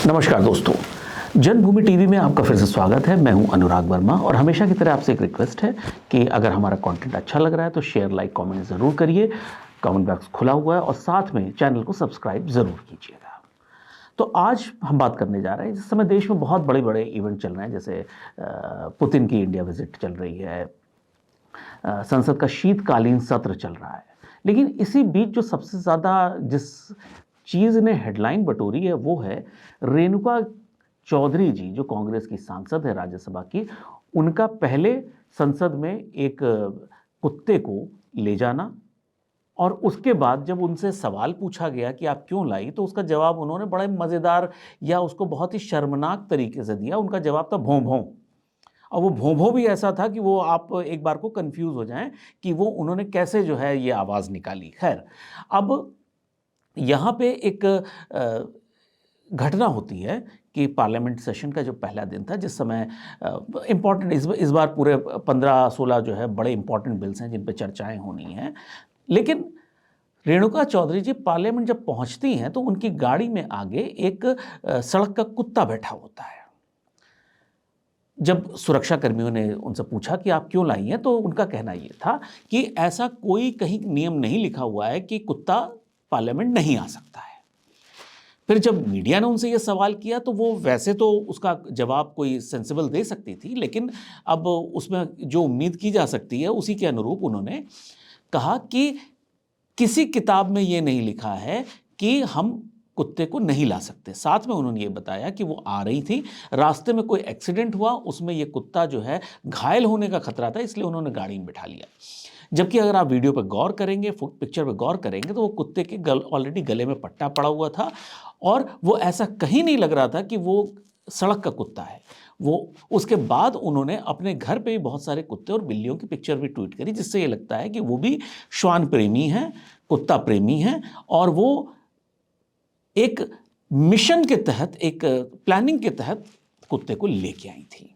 नमस्कार दोस्तों, जन्मभूमि टीवी में आपका फिर से स्वागत है। मैं हूं अनुराग वर्मा और हमेशा की तरह आपसे एक रिक्वेस्ट है कि अगर हमारा कंटेंट अच्छा लग रहा है तो शेयर, लाइक, कमेंट ज़रूर करिए। कमेंट बॉक्स खुला हुआ है और साथ में चैनल को सब्सक्राइब ज़रूर कीजिएगा। तो आज हम बात करने जा रहे हैं, जिस समय देश में बहुत बड़े-बड़े इवेंट चल रहे हैं, जैसे पुतिन की इंडिया विजिट चल रही है, संसद का शीतकालीन सत्र चल रहा है। लेकिन इसी बीच जो सबसे ज़्यादा जिस चीज़ ने हेडलाइन बटोरी है वो है रेणुका चौधरी जी, जो कांग्रेस की सांसद है राज्यसभा की, उनका पहले संसद में एक कुत्ते को ले जाना और उसके बाद जब उनसे सवाल पूछा गया कि आप क्यों लाई, तो उसका जवाब उन्होंने बड़े मज़ेदार या उसको बहुत ही शर्मनाक तरीके से दिया। उनका जवाब था भौं भौं। और वो भों-भों भी ऐसा था कि वो आप एक बार को कन्फ्यूज़ हो जाएँ कि वो उन्होंने कैसे जो है ये आवाज़ निकाली। ख़ैर, अब यहाँ पे एक घटना होती है कि पार्लियामेंट सेशन का जो पहला दिन था, जिस समय इम्पॉर्टेंट इस बार पूरे 15-16 जो है बड़े इम्पॉर्टेंट बिल्स हैं जिन पे चर्चाएँ होनी हैं। लेकिन रेणुका चौधरी जी पार्लियामेंट जब पहुँचती हैं तो उनकी गाड़ी में आगे एक सड़क का कुत्ता बैठा होता है। जब सुरक्षा कर्मियों ने उनसे पूछा कि आप क्यों लाई हैं, तो उनका कहना ये था कि ऐसा कोई कहीं नियम नहीं लिखा हुआ है कि कुत्ता पार्लियामेंट नहीं आ सकता है। फिर जब मीडिया ने उनसे ये सवाल किया तो वो वैसे तो उसका जवाब कोई सेंसिबल दे सकती थी, लेकिन अब उसमें जो उम्मीद की जा सकती है उसी के अनुरूप उन्होंने कहा कि किसी किताब में ये नहीं लिखा है कि हम कुत्ते को नहीं ला सकते। साथ में उन्होंने ये बताया कि वो आ रही थी, रास्ते में कोई एक्सीडेंट हुआ, उसमें ये कुत्ता जो है घायल होने का खतरा था, इसलिए उन्होंने गाड़ी में बिठा लिया। जबकि अगर आप वीडियो पे गौर करेंगे, पिक्चर पे गौर करेंगे तो वो कुत्ते के ऑलरेडी गले में पट्टा पड़ा हुआ था और वो ऐसा कहीं नहीं लग रहा था कि वो सड़क का कुत्ता है। वो उसके बाद उन्होंने अपने घर पे भी बहुत सारे कुत्ते और बिल्लियों की पिक्चर भी ट्वीट करी, जिससे ये लगता है कि वो भी श्वान प्रेमी हैं, कुत्ता प्रेमी हैं और वो एक मिशन के तहत, एक प्लानिंग के तहत कुत्ते को लेके आई थी।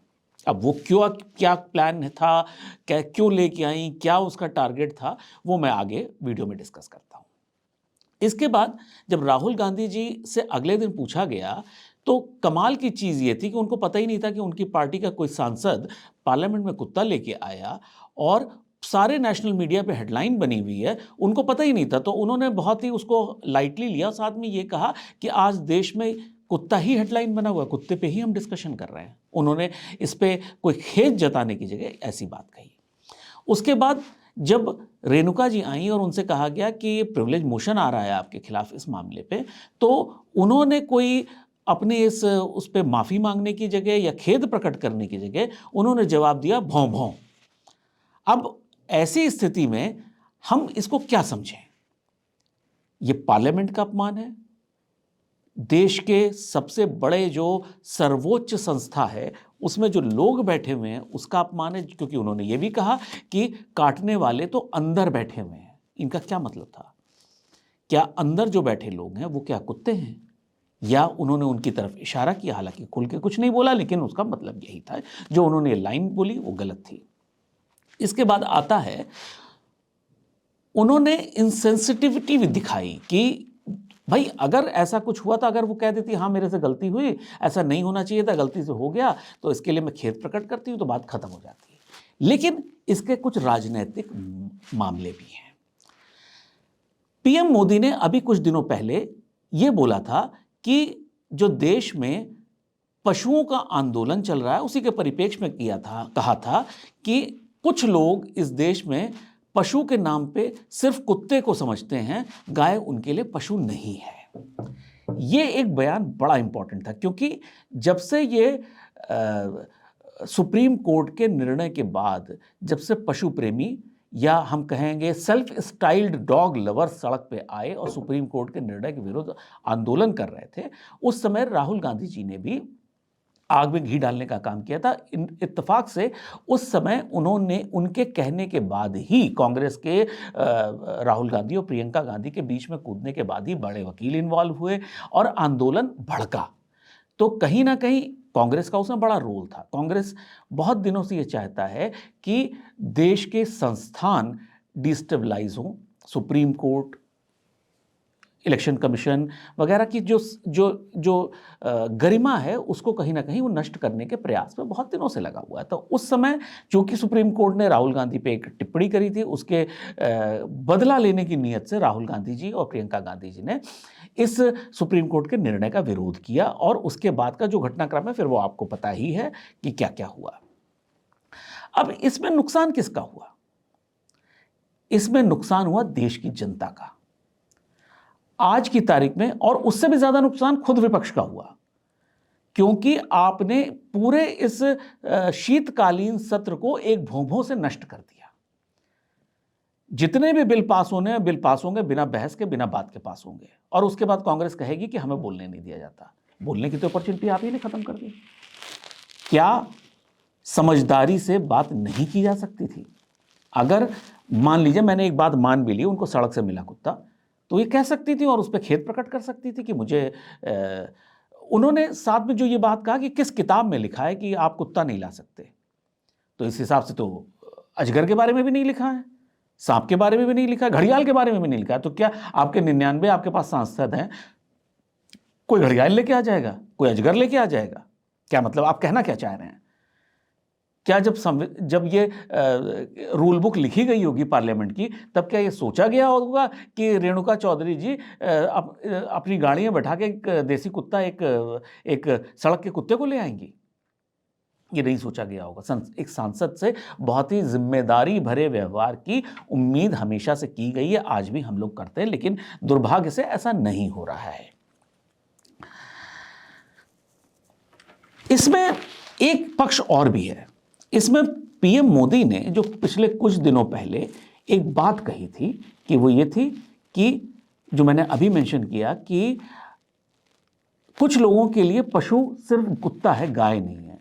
अब वो क्या प्लान था, क्यों लेके आई, क्या उसका टारगेट था, वो मैं आगे वीडियो में डिस्कस करता हूँ। इसके बाद जब राहुल गांधी जी से अगले दिन पूछा गया तो कमाल की चीज़ ये थी कि उनको पता ही नहीं था कि उनकी पार्टी का कोई सांसद पार्लियामेंट में कुत्ता लेके आया और सारे नेशनल मीडिया पे हेडलाइन बनी हुई है, उनको पता ही नहीं था। तो उन्होंने बहुत ही उसको लाइटली लिया, साथ में ये कहा कि आज देश में कुत्ता ही हेडलाइन बना हुआ है, कुत्ते पे ही हम डिस्कशन कर रहे हैं। उन्होंने इस पे कोई खेद जताने की जगह ऐसी बात कही। उसके बाद जब रेणुका जी आई और उनसे कहा गया कि प्रिविलेज मोशन आ रहा है आपके खिलाफ इस मामले पे, तो उन्होंने कोई अपने उस पे माफ़ी मांगने की जगह या खेद प्रकट करने की जगह उन्होंने जवाब दिया भौं भौं। अब ऐसी स्थिति में हम इसको क्या समझें? ये पार्लियामेंट का अपमान है, देश के सबसे बड़े जो सर्वोच्च संस्था है उसमें जो लोग बैठे हुए हैं उसका अपमान है, क्योंकि उन्होंने ये भी कहा कि काटने वाले तो अंदर बैठे हुए हैं। इनका क्या मतलब था? क्या अंदर जो बैठे लोग हैं वो क्या कुत्ते हैं? या उन्होंने उनकी तरफ इशारा किया? हालांकि खुल के कुछ नहीं बोला, लेकिन उसका मतलब यही था। जो उन्होंने लाइन बोली वो गलत थी। इसके बाद आता है, उन्होंने इनसेंसिटिविटी भी दिखाई कि भाई अगर ऐसा कुछ हुआ था, अगर वो कह देती हाँ मेरे से गलती हुई, ऐसा नहीं होना चाहिए था, गलती से हो गया, तो इसके लिए मैं खेद प्रकट करती हूँ, तो बात खत्म हो जाती है। लेकिन इसके कुछ राजनीतिक मामले भी हैं। पीएम मोदी ने अभी कुछ दिनों पहले ये बोला था कि जो देश में पशुओं का आंदोलन चल रहा है उसी के परिप्रेक्ष्य में कहा था कि कुछ लोग इस देश में पशु के नाम पे सिर्फ कुत्ते को समझते हैं, गाय उनके लिए पशु नहीं है। ये एक बयान बड़ा इंपॉर्टेंट था, क्योंकि जब से ये सुप्रीम कोर्ट के निर्णय के बाद, जब से पशु प्रेमी या हम कहेंगे सेल्फ स्टाइल्ड डॉग लवर सड़क पे आए और सुप्रीम कोर्ट के निर्णय के विरुद्ध आंदोलन कर रहे थे, उस समय राहुल गांधी जी ने भी आग में घी डालने का काम किया था। इत्तेफाक से उस समय उन्होंने, उनके कहने के बाद ही कांग्रेस के राहुल गांधी और प्रियंका गांधी के बीच में कूदने के बाद ही बड़े वकील इन्वॉल्व हुए और आंदोलन भड़का। तो कहीं ना कहीं कांग्रेस का उसमें बड़ा रोल था। कांग्रेस बहुत दिनों से ये चाहता है कि देश के संस्थान डिस्टेबलाइज हों, सुप्रीम कोर्ट इलेक्शन कमीशन वगैरह की जो जो जो गरिमा है उसको कहीं ना कहीं वो नष्ट करने के प्रयास में बहुत दिनों से लगा हुआ है। तो उस समय चूंकि सुप्रीम कोर्ट ने राहुल गांधी पे एक टिप्पणी करी थी, उसके बदला लेने की नीयत से राहुल गांधी जी और प्रियंका गांधी जी ने इस सुप्रीम कोर्ट के निर्णय का विरोध किया, और उसके बाद का जो घटनाक्रम है फिर वो आपको पता ही है कि क्या क्या हुआ। अब इसमें नुकसान किसका हुआ? इसमें नुकसान हुआ देश की जनता का आज की तारीख में, और उससे भी ज्यादा नुकसान खुद विपक्ष का हुआ, क्योंकि आपने पूरे इस शीतकालीन सत्र को एक भों-भों से नष्ट कर दिया। जितने भी बिल पास होंगे बिना बहस के, बिना बात के पास होंगे, और उसके बाद कांग्रेस कहेगी कि हमें बोलने नहीं दिया जाता। बोलने की तो अपॉर्चुनिटी आप ही ने खत्म कर दी। क्या समझदारी से बात नहीं की जा सकती थी? अगर मान लीजिए मैंने एक बात मान भी ली, उनको सड़क से मिला कुत्ता, तो ये कह सकती थी और उस पर खेद प्रकट कर सकती थी कि मुझे उन्होंने साथ में जो ये बात कहा कि किस किताब में लिखा है कि आप कुत्ता नहीं ला सकते, तो इस हिसाब से तो अजगर के बारे में भी नहीं लिखा है, सांप के बारे में भी नहीं लिखा है, घड़ियाल के बारे में भी नहीं लिखा है। तो क्या आपके 99 आपके पास सांसद हैं, कोई घड़ियाल लेके आ जाएगा, कोई अजगर लेके आ जाएगा? क्या मतलब आप कहना क्या चाह रहे हैं? क्या जब ये रूल बुक लिखी गई होगी पार्लियामेंट की, तब क्या ये सोचा गया होगा कि रेणुका चौधरी जी अपनी गाड़ी में बैठा के एक देसी कुत्ता एक सड़क के कुत्ते को ले आएंगी? ये नहीं सोचा गया होगा। एक सांसद से बहुत ही जिम्मेदारी भरे व्यवहार की उम्मीद हमेशा से की गई है, आज भी हम लोग करते हैं, लेकिन दुर्भाग्य से ऐसा नहीं हो रहा है। इसमें एक पक्ष और भी है। इसमें पीएम मोदी ने जो पिछले कुछ दिनों पहले एक बात कही थी कि वो ये थी कि जो मैंने अभी मेंशन किया कि कुछ लोगों के लिए पशु सिर्फ कुत्ता है, गाय नहीं है।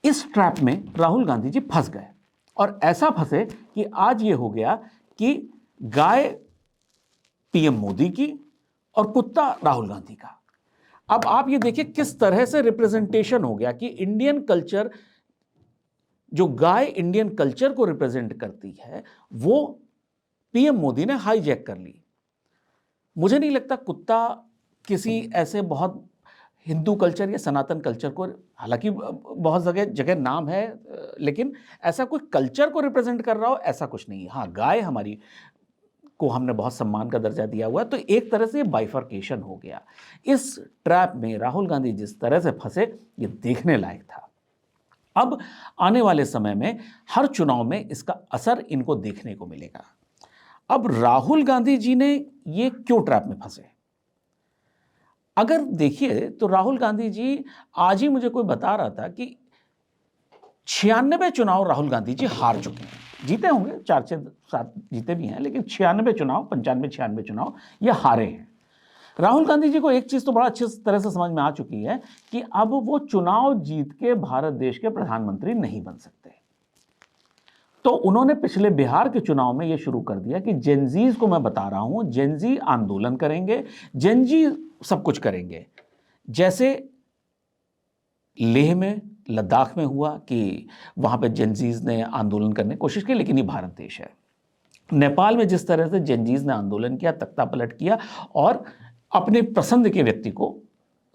इस ट्रैप में राहुल गांधी जी फंस गए, और ऐसा फंसे कि आज ये हो गया कि गाय पीएम मोदी की और कुत्ता राहुल गांधी का। अब आप ये देखिए किस तरह से रिप्रेजेंटेशन हो गया कि इंडियन कल्चर, जो गाय इंडियन कल्चर को रिप्रेजेंट करती है, वो पीएम मोदी ने हाईजैक कर ली। मुझे नहीं लगता कुत्ता किसी ऐसे बहुत हिंदू कल्चर या सनातन कल्चर को, हालांकि बहुत जगह नाम है, लेकिन ऐसा कोई कल्चर को रिप्रेजेंट कर रहा हो ऐसा कुछ नहीं है। हाँ, गाय हमारी को हमने बहुत सम्मान का दर्जा दिया हुआ है, तो एक तरह से बाइफर्केशन हो गया। इस ट्रैप में राहुल गांधी जिस तरह से फंसे, ये देखने लायक था। अब आने वाले समय में हर चुनाव में इसका असर इनको देखने को मिलेगा। अब राहुल गांधी जी ने ये क्यों ट्रैप में फंसे? अगर देखिए तो राहुल गांधी जी, आज ही मुझे कोई बता रहा था कि 96 चुनाव राहुल गांधी जी हार चुके हैं। जीते होंगे 4-7 जीते भी हैं, लेकिन 96 चुनाव, 95-96 चुनाव ये हारे हैं। राहुल गांधी जी को एक चीज तो बड़ा अच्छी तरह से समझ में आ चुकी है कि अब वो चुनाव जीत के भारत देश के प्रधानमंत्री नहीं बन सकते। तो उन्होंने पिछले बिहार के चुनाव में यह शुरू कर दिया कि जेनजीज को मैं बता रहा हूं, जेनजी आंदोलन करेंगे, जेनजी सब कुछ करेंगे। जैसे लेह में, लद्दाख में हुआ कि वहां पे जेनजीज ने आंदोलन करने की कोशिश की, लेकिन ये भारत देश है। नेपाल में जिस तरह से जेनजीज ने आंदोलन किया, तख्ता पलट किया और अपने पसंद के व्यक्ति को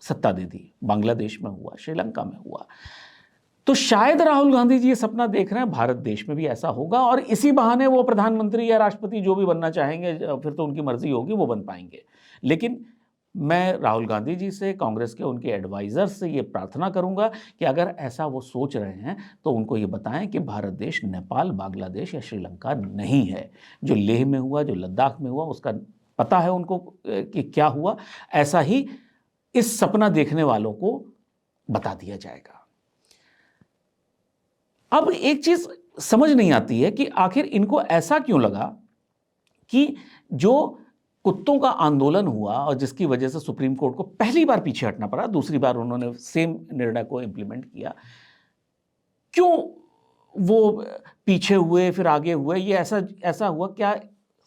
सत्ता दे दी, बांग्लादेश में हुआ, श्रीलंका में हुआ। तो शायद राहुल गांधी जी ये सपना देख रहे हैं भारत देश में भी ऐसा होगा, और इसी बहाने वो प्रधानमंत्री या राष्ट्रपति जो भी बनना चाहेंगे, फिर तो उनकी मर्जी होगी, वो बन पाएंगे। लेकिन मैं राहुल गांधी जी से, कांग्रेस के उनके एडवाइजर्स से ये प्रार्थना करूंगा कि अगर ऐसा वो सोच रहे हैं तो उनको ये बताएं कि भारत देश नेपाल, बांग्लादेश या श्रीलंका नहीं है। जो लेह में हुआ, जो लद्दाख में हुआ, उसका पता है उनको कि क्या हुआ। ऐसा ही इस सपना देखने वालों को बता दिया जाएगा। अब एक चीज समझ नहीं आती है कि आखिर इनको ऐसा क्यों लगा कि जो कुत्तों का आंदोलन हुआ और जिसकी वजह से सुप्रीम कोर्ट को पहली बार पीछे हटना पड़ा, दूसरी बार उन्होंने सेम निर्णय को इंप्लीमेंट किया, क्यों वो पीछे हुए फिर आगे हुए? ये ऐसा हुआ क्या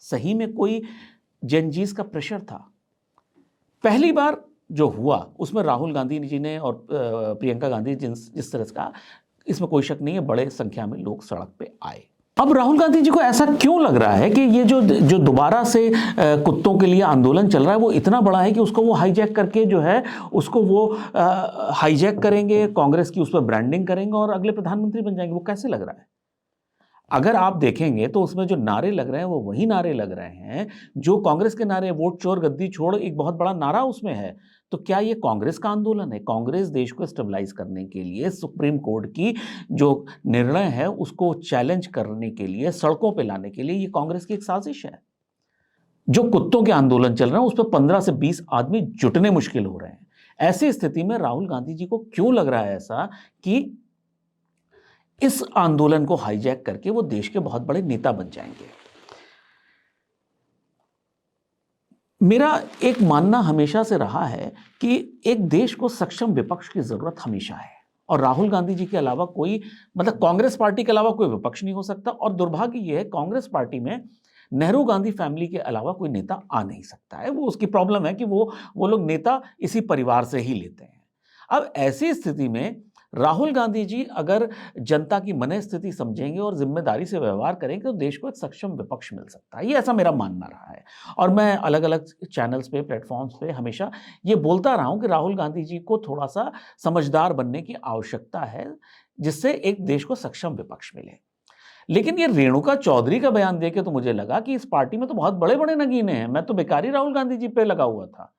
सही में कोई जेनजीज का प्रेशर था? पहली बार जो हुआ उसमें राहुल गांधी जी ने और प्रियंका गांधी जिस तरह का, इसमें कोई शक नहीं है, बड़े संख्या में लोग सड़क पे आए। अब राहुल गांधी जी को ऐसा क्यों लग रहा है कि ये जो जो दोबारा से कुत्तों के लिए आंदोलन चल रहा है वो इतना बड़ा है कि उसको वो हाईजैक करके जो है उसको वो हाईजैक करेंगे, कांग्रेस की उस पर ब्रांडिंग करेंगे और अगले प्रधानमंत्री बन जाएंगे? वो कैसे लग रहा है? अगर आप देखेंगे तो उसमें जो नारे लग रहे हैं वो वही नारे लग रहे हैं जो कांग्रेस के नारे, वोट चोर गद्दी छोड़, एक बहुत बड़ा नारा उसमें है। तो क्या ये कांग्रेस का आंदोलन है? कांग्रेस देश को स्टेबलाइज करने के लिए सुप्रीम कोर्ट की जो निर्णय है उसको चैलेंज करने के लिए, सड़कों पे लाने के लिए ये कांग्रेस की एक साजिश है। जो कुत्तों के आंदोलन चल रहे हैं उस पर 15 से 20 आदमी जुटने मुश्किल हो रहे हैं। ऐसी स्थिति में राहुल गांधी जी को क्यों लग रहा है ऐसा कि इस आंदोलन को हाईजैक करके वो देश के बहुत बड़े नेता बन जाएंगे? मेरा एक मानना हमेशा से रहा है कि एक देश को सक्षम विपक्ष की जरूरत हमेशा है और राहुल गांधी जी के अलावा कोई, मतलब कांग्रेस पार्टी के अलावा कोई विपक्ष नहीं हो सकता। और दुर्भाग्य यह है कांग्रेस पार्टी में नेहरू गांधी फैमिली के अलावा कोई नेता आ नहीं सकता है। वो उसकी प्रॉब्लम है कि वो लोग नेता इसी परिवार से ही लेते हैं। अब ऐसी स्थिति में राहुल गांधी जी अगर जनता की मनस्थिति समझेंगे और जिम्मेदारी से व्यवहार करेंगे तो देश को एक सक्षम विपक्ष मिल सकता है। ये ऐसा मेरा मानना रहा है और मैं अलग अलग चैनल्स पे, प्लेटफॉर्म्स पे हमेशा ये बोलता रहा हूं कि राहुल गांधी जी को थोड़ा सा समझदार बनने की आवश्यकता है जिससे एक देश को सक्षम विपक्ष मिले। लेकिन ये रेणुका चौधरी का बयान देके तो मुझे लगा कि इस पार्टी में तो बहुत बड़े बड़े नगीने हैं, मैं तो बेकारी राहुल गांधी जी पे लगा हुआ था।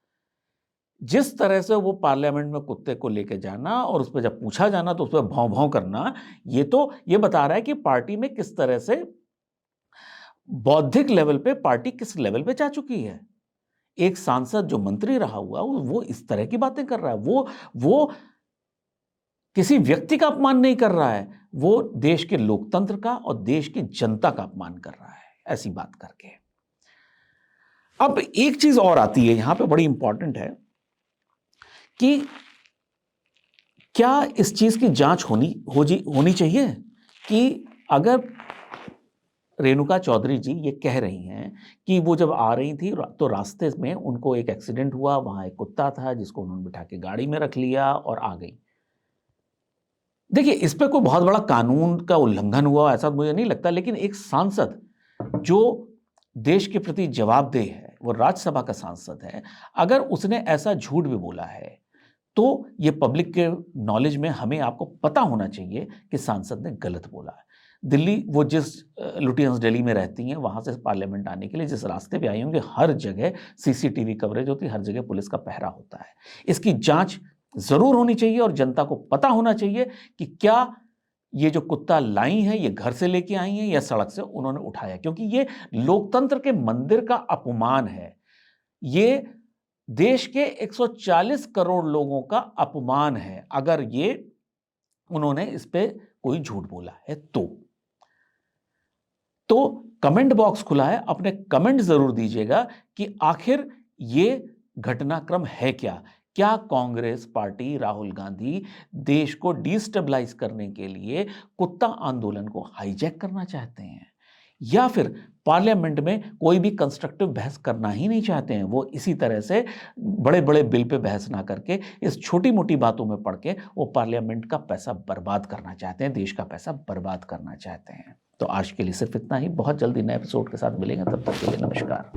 जिस तरह से वो पार्लियामेंट में कुत्ते को लेके जाना और उस पर जब पूछा जाना तो उस पर भौं भौं करना, ये बता रहा है कि पार्टी में किस तरह से बौद्धिक लेवल पे पार्टी किस लेवल पे जा चुकी है। एक सांसद जो मंत्री रहा हुआ वो इस तरह की बातें कर रहा है। वो किसी व्यक्ति का अपमान नहीं कर रहा है, वो देश के लोकतंत्र का और देश की जनता का अपमान कर रहा है ऐसी बात करके। अब एक चीज और आती है यहां पे, बड़ी इंपॉर्टेंट है कि क्या इस चीज की जांच होनी चाहिए कि अगर रेणुका चौधरी जी ये कह रही हैं कि वो जब आ रही थी तो रास्ते में उनको एक एक्सीडेंट हुआ, वहां एक कुत्ता था जिसको उन्होंने बिठा के गाड़ी में रख लिया और आ गई। देखिए, इस पे कोई बहुत बड़ा कानून का उल्लंघन हुआ ऐसा मुझे नहीं लगता, लेकिन एक सांसद जो देश के प्रति जवाबदेह है, वो राज्यसभा का सांसद है, अगर उसने ऐसा झूठ भी बोला है तो ये पब्लिक के नॉलेज में हमें आपको पता होना चाहिए कि सांसद ने गलत बोला है। दिल्ली, वो जिस लुटियंस दिल्ली में रहती हैं, वहां से पार्लियामेंट आने के लिए जिस रास्ते पे आई होंगे, हर जगह सीसीटीवी कवरेज होती है, हर जगह पुलिस का पहरा होता है। इसकी जांच जरूर होनी चाहिए और जनता को पता होना चाहिए कि क्या ये जो कुत्ता लाई है ये घर से लेके आई है या सड़क से उन्होंने उठाया, क्योंकि ये लोकतंत्र के मंदिर का अपमान है। ये देश के 140 करोड़ लोगों का अपमान है अगर ये उन्होंने इस पे कोई झूठ बोला है तो कमेंट बॉक्स खुला है, अपने कमेंट जरूर दीजिएगा कि आखिर ये घटनाक्रम है क्या। क्या कांग्रेस पार्टी, राहुल गांधी देश को डिस्टेबलाइज करने के लिए कुत्ता आंदोलन को हाईजैक करना चाहते हैं, या फिर पार्लियामेंट में कोई भी कंस्ट्रक्टिव बहस करना ही नहीं चाहते हैं? वो इसी तरह से बड़े बड़े बिल पे बहस ना करके इस छोटी मोटी बातों में पड़ के वो पार्लियामेंट का पैसा बर्बाद करना चाहते हैं, देश का पैसा बर्बाद करना चाहते हैं। तो आज के लिए सिर्फ इतना ही। बहुत जल्दी नए एपिसोड के साथ मिलेंगे, तब तक के लिए नमस्कार।